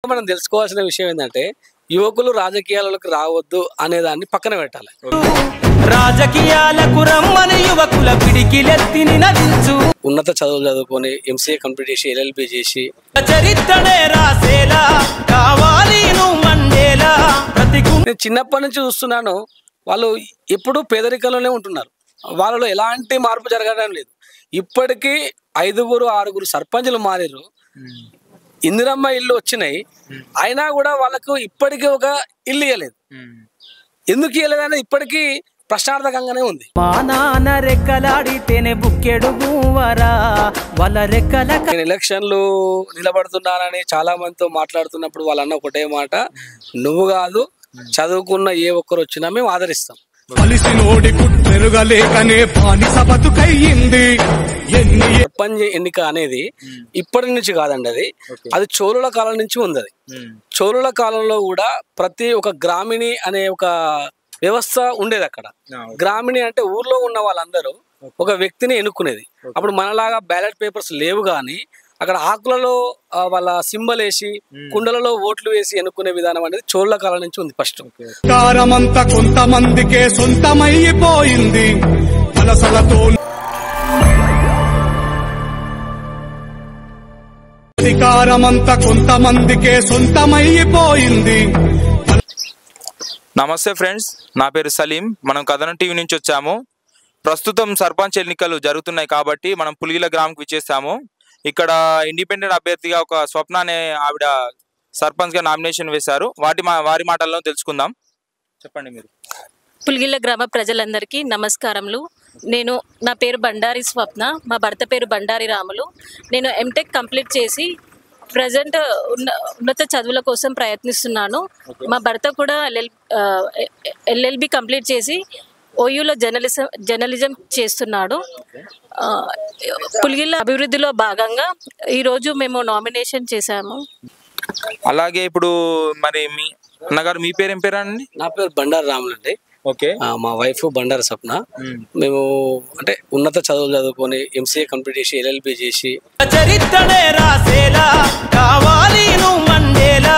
మనం తెలుసుకోవాల్సిన విషయం ఏంటంటే యువకులు రాజకీయాలకు రావద్దు అనే దాన్ని పక్కన పెట్టాలి. రాజకీయాలకు రమ్మని యువకుల పిడికిలెత్తిని నదించు. ఉన్నత చదువులు చదువుకొని ఎంసీఏ కంప్లీట్ చేసి ఎల్ఎల్బి చేసి చరిత్రనే రాసేలా కావాలి నువ్వు మండేలా. నేను చిన్నప్పటి నుంచి చూస్తున్నాను, వాళ్ళు ఎప్పుడూ పేదరికంలోనే ఉంటున్నారు. వాళ్ళలో ఎలాంటి మార్పు జరగడం లేదు. ఇప్పటికీ 5-6 సర్పంచులు మారారు, ఇందిరమ్మ ఇల్లు వచ్చినాయి, అయినా కూడా వాళ్ళకు ఇప్పటికీ ఒక ఇల్లు ఇవ్వలేదు. ఎందుకు ఇవ్వలేదని ఇప్పటికీ ప్రశ్నార్థకంగానే ఉంది. మా నాన్న రెక్కలాడితేనే బుక్కెడు గువ్వరా వాళ్ళ రెక్కల. నేను ఎలక్షన్లు నిలబడుతున్నానని చాలా మందితో మాట్లాడుతున్నప్పుడు వాళ్ళన్న ఒకటే మాట, నువ్వు కాదు చదువుకున్న ఏ ఒక్కరు వచ్చినా మేము ఆదరిస్తాం. సర్పంచ్ ఎన్నిక అనేది ఇప్పటి నుంచి కాదండి, అది చోళుల కాలం నుంచి ఉంది. చోళుల కాలంలో కూడా ప్రతి ఒక్క గ్రామిణి అనే ఒక వ్యవస్థ ఉండేది. అక్కడ గ్రామిణి అంటే ఊర్లో ఉన్న వాళ్ళందరూ ఒక వ్యక్తిని ఎన్నుకునేది. అప్పుడు మనలాగా బ్యాలెట్ పేపర్స్ లేవు, కానీ అక్కడ ఆకులలో వాళ్ళ సింబల్ వేసి కుండలలో ఓట్లు వేసి ఎన్నుకునే విధానం అనేది చోళుల కాలం నుంచి ఉంది. ఫస్ట్ కొంతమందికే సొంతమైపోయింది, అధికారమంతా కొంతమందికే సొంతమైపోయింది. నమస్తే ఫ్రెండ్స్, నా పేరు సలీం. మనం కథనం టీవీ నుంచి వచ్చాము. ప్రస్తుతం సర్పంచ్ ఎన్నికలు జరుగుతున్నాయి కాబట్టి మనం పులిగిల గ్రామంకి విచ్చేసాము. ఇక్కడ ఇండిపెండెంట్ అభ్యర్థిగా ఒక స్వప్న అనే ఆవిడ సర్పంచ్గా నామినేషన్ వేశారు. వారి మాటల్లో తెలుసుకుందాం. చెప్పండి మీరు. పులిగిల గ్రామ ప్రజలందరికీ నమస్కారములు. నా పేరు బండారి స్వప్న, మా భర్త పేరు బండారి రాములు. నేను ఎంటెక్ కంప్లీట్ చేసి ప్రజెంట్ ఉన్నత చదువుల కోసం ప్రయత్నిస్తున్నాను. మా భర్త కూడా ఎల్ఎల్బి కంప్లీట్ చేసి ఓయూలో జర్నలిజం చేస్తున్నాడు. పులిగిల అభివృద్ధిలో భాగంగా ఈరోజు మేము నామినేషన్ చేశాము. అలాగే ఇప్పుడు మరి మీ అన్నగారు మీ పేరు ఏం పేరు అండి? నా పేరు బండారి రాములు అండి. ఓకే. మా వైఫ్ బండారి స్వప్న. మేము అంటే ఉన్నత చదువులు చదువుకొని ఎంసీఏ కంప్లీట్ చేసి ఎల్ఎల్బి చేసి చరిత్రనే రాసేలా కావాలి నువ్వు మండేలా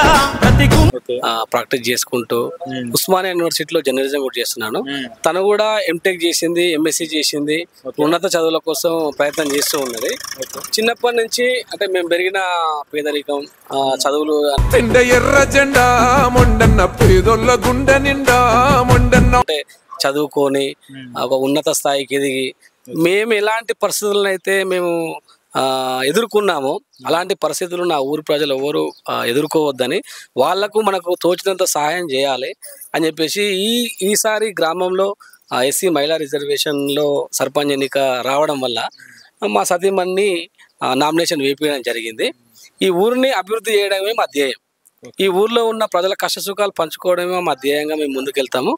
ప్రాక్టీస్ చేసుకుంటూ ఉస్మానియా యూనివర్సిటీలో జర్నలిజం కూడా చేస్తున్నాను. తను కూడా ఎంటెక్ చేసింది, ఎంఎస్సీ చేసింది, ఉన్నత చదువుల కోసం ప్రయత్నం చేస్తూ ఉన్నది. చిన్నప్పటి నుంచి అంటే మేము పెరిగిన పేదరికం, చదువులు ఎర్ర జెండా మొండన్న పేదోళ్ళ గుండె నిండా మొండన్న అంటే చదువుకొని ఒక ఉన్నత స్థాయికి ఎదిగి మేము ఎలాంటి పరిస్థితులను అయితే మేము ఎదుర్కొన్నామో అలాంటి పరిస్థితులు నా ఊరి ప్రజలు ఎవరు ఎదుర్కోవద్దని, వాళ్లకు మనకు తోచినంత సహాయం చేయాలి అని చెప్పేసి ఈసారి గ్రామంలో ఎస్సీ మహిళా రిజర్వేషన్లో సర్పంచ్ ఎన్నిక రావడం వల్ల మా సతీమణిని నామినేషన్ వేపించడం జరిగింది. ఈ ఊరిని అభివృద్ధి చేయడమే మా ధ్యేయం. ఈ ఊర్లో ఉన్న ప్రజల కష్టసుఖాలు పంచుకోవడమే మా ధ్యేయంగా మేము ముందుకెళ్తాము.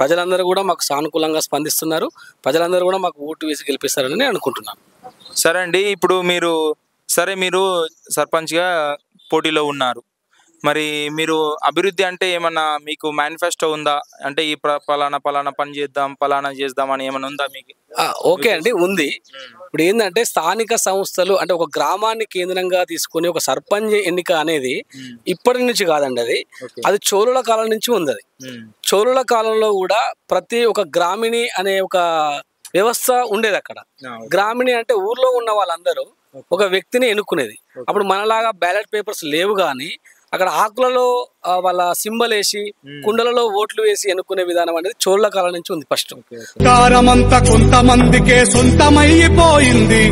ప్రజలందరూ కూడా మాకు సానుకూలంగా స్పందిస్తున్నారు. ప్రజలందరూ కూడా మాకు ఓటు వేసి గెలిపిస్తారని నేను అనుకుంటున్నాను. సరే అండి, ఇప్పుడు మీరు సర్పంచ్గా పోటీలో ఉన్నారు. మరి మీరు అభివృద్ధి అంటే ఏమన్నా మీకు మేనిఫెస్టో ఉందా? అంటే ఈ పలానా పని చేద్దాం అని ఏమన్నా ఉందా మీకు? ఓకే అండి, ఉంది. ఇప్పుడు ఏంటంటే స్థానిక సంస్థలు అంటే ఒక గ్రామాన్ని కేంద్రంగా తీసుకుని ఒక సర్పంచ్ ఎన్నిక అనేది ఇప్పటి నుంచి కాదండి, అది చోళుల కాలం నుంచి ఉంది. చోళుల కాలంలో కూడా ప్రతి ఒక్క గ్రామిణి అనే ఒక వ్యవస్థ ఉండేది. అక్కడ గ్రామిణి అంటే ఊర్లో ఉన్న వాళ్ళందరూ ఒక వ్యక్తిని ఎన్నుకునేది. అప్పుడు మనలాగా బ్యాలెట్ పేపర్స్ లేవు, కానీ అక్కడ ఆకులలో వాళ్ళ సింబల్ వేసి కుండలలో ఓట్లు వేసి ఎన్నుకునే విధానం అనేది చోళుల కాలం నుంచి ఉంది. ఫస్ట్ కొంతమందికే సొంతమైపోయింది.